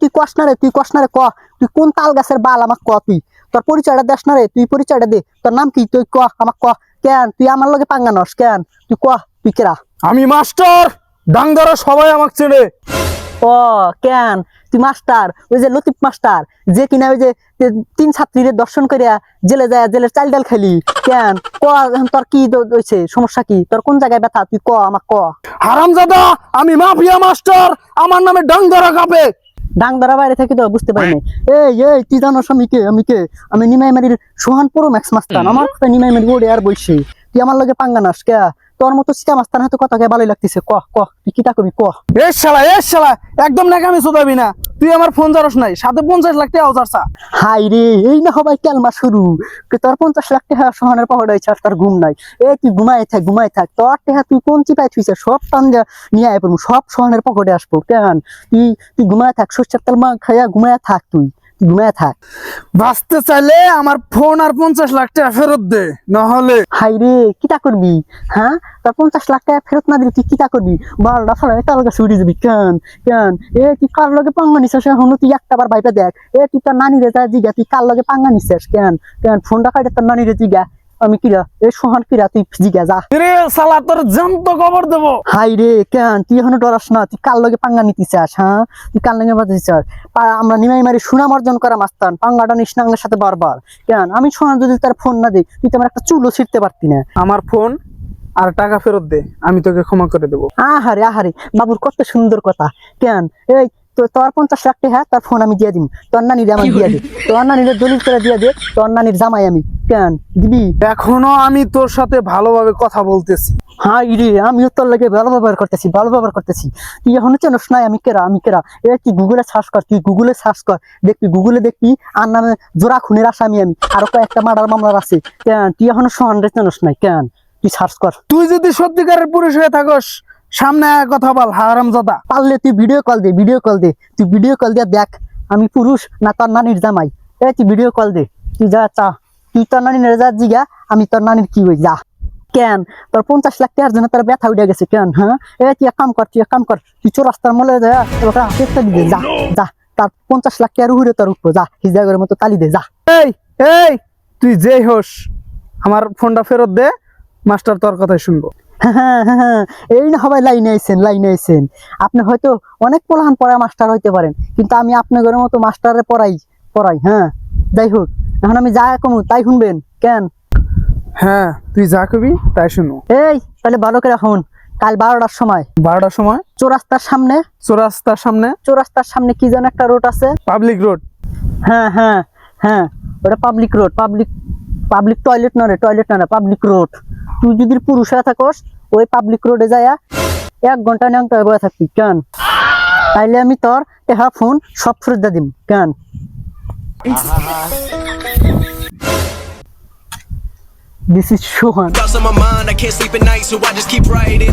তুই কস না রে, তুই কস না রে, ক তুই কোন তাল গাছের বাল আমাক ক, তুই তোর পরিচয়টা দেস না রে, তুই পরিচয়টা দে, তোর নাম কি তুই ক আমাক ক। কেন তুই আমার লগে পাঙ্গা নস কেন, তুই ক তুই কেরা? আমি মাস্টার ডাঙ্গারা, সবাই আমাকে চেনে। ও কেন তুই মাস্টার, ওই যে লতিফ মাস্টার যে কিনা ওই যে 3 ছাত্রীরে দর্শন করিয়া জেলে যায়, জেলের চাল ডাল খাইলি কেন? ক এখন তোর কি হইছে, সমস্যা কি তোর, কোন জায়গায় ব্যথা তুই ক আমাক ক। হারামজাদা, আমি মাফিয়া মাস্টার, আমার নামে ডাঙ্গারা কাঁপে। ডাংদারা বাইরে থাকি তো বুঝতে পারিনি। এই তুই জানোস আমি কে? আমি নিমাইমারির সোহান পুরো ম্যাক্স মাস্তান, আমার কথা নিমাইমারি ওড়ে আর বইছে, তুই আমার লগে পাঙ্গা নাস কে? তোর মতো চিটা মাস্তান হয়তো কথা কে ভালোই লাগতেছে, ক ক তুই কিটা কবি ক। এ শালা একদম নাকামি চোদাবি না। তুই আমার ফোন জারস নাই, সাথে 50 লাখ টাকা আউজারছা। হাই রে, এই না হবাই কেলমা শুরু, তোর 50 লাখ টাকা সোহানের পকেট হয়েছে আর তোর ঘুম নাই। তুই ঘুমাই থাক তোর টাকা তুই কোন চিপাই থুইছে সব টান নিয়ে আয় পড়বো, সব সোহানের পকেটে আসবো কেন? তুই ঘুমায় থাক, সর্ষের তেল মা খাইয়া ঘুমায় থাক, তুই ঘুমায় থাক। বাঁচতে চাইলে আমার ফোন আর 50 লাখ টাকা ফেরত দে, নাহলে। হাই রে, কিটা করবি? হ্যাঁ, তোর 50 লাখ টাকা ফেরত না দিবি তুই কিটা করবি? 12টা ফোন কার লগে ছুটি যাবি কেন? তুই কার লগে পাঙ্গা নিছিস এখন, তুই একটা বার ভাইপা দেখ। তুই তোর নানিরে যা জিগা তুই কার লগে পাঙ্গা নিছিস কেন? ফোনটা কাটে তোর নানিরে জিগা, আমি কিরা এই সোহান কিরা, তুই জিগা যা। রে শালা, তোর জ্যান্ত খবর দেবো। হাই রে, কেন তুই এখনো ডরাস না? তুই কার লগে পাঙ্গা নিতে চাস? হ্যাঁ, তুই কার লগে বাজে চাস? আমরা নিমাই মারি সুনাম অর্জন করা মাস্তান, পাঙ্গাটা নিস না আমার সাথে বারবার কেন? আমি সোহান যদি তার ফোন না দিই, তুই তো আমার একটা চুলও ছিঁড়তে পারতি না। আমার ফোন আর টাকা ফেরত দে, আমি তোকে ক্ষমা করে দেবো। আহারে বাবুর কত সুন্দর কথা। কেন তোর 50 লাখ টাকা তোর ফোন আমি দিয়ে দিম, তোর নানিরে আমার দিয়ে দে, তোর নানিরে দলিল করে দিয়ে দে, তোর নানির জামাই আমি কেন দিবি? এখনো আমি তোর সাথে ভালোভাবে কথা বলতেছি। হাই রে, আমিও তোর লাগে ভালো ব্যবহার করতেছি, তুই এখনো চেনস নাই আমি কেরা। তুই গুগলে সার্চ কর, দেখবি গুগলে দেখবি আর নামে জোড়া খুনের আসামি আমি, আরো কয়েকটা মার্ডার মামলার আছে কেন? তুই এখনো সোহানরে চেনস নাই কেন? তুই সার্চ কর। তুই যদি সত্যিকারের পুরুষ হয়ে থাকস, সামনে আয় কথা বল হারামজাদা। পারলে তুই ভিডিও কল দে, তুই ভিডিও কল দিয়ে দেখ আমি পুরুষ না তোর নানির জামাই। তুই ভিডিও কল দে, তুই যা চা, তুই তোর নানির যা জিগা আমি তোর নানির কি হই যা। কেন তোর 50 লাখ টাকার জন্য তোর ব্যথা উঠে গেছে কেন? হ্যাঁ, তুই এক কাম কর, তুই চোরাস্তার মলে যা হাতে দিয়ে যা, তার 50 লাখ টাকার উপরে তোর উঠবো, যা হিজাগের মতো তালি দে যা। এই তুই যেই হোস, আমার ফোনটা ফেরত দে, মাস্টার তোর কথাই শুনবো। হ্যাঁ, এই না সবাই লাইনে আইছেন। আপনি হয়তো অনেক পোলাহান পড়া মাস্টার হইতে পারেন, কিন্তু আমি আপনাদের মতো মাস্টারে পড়াই। হ্যাঁ, যাই হোক, এখন আমি যা কমু তাই শুনবেন কেন? হ্যাঁ, তুই যা কবি তাই শুনো। তাহলে ভালো করে শুন, কাল 12টার সময় 12টার সময় চৌরাস্তার সামনে কি যেন একটা রোড আছে, পাবলিক রোড। হ্যাঁ, ওটা পাবলিক রোড, পাবলিক টয়লেট না, পাবলিক রোড। তুই যদি পুরুষ হয়ে থাকস, ওই পাবলিক রোডে যায়া 1 ঘন্টা ন্যাংটা বয়ে থাকবি কেন? তাইলে আমি তোর ফোন সব ফেরত দিম কেন? This is Sohan. Thoughts on my mind, I can't sleep at night, so I just keep writing.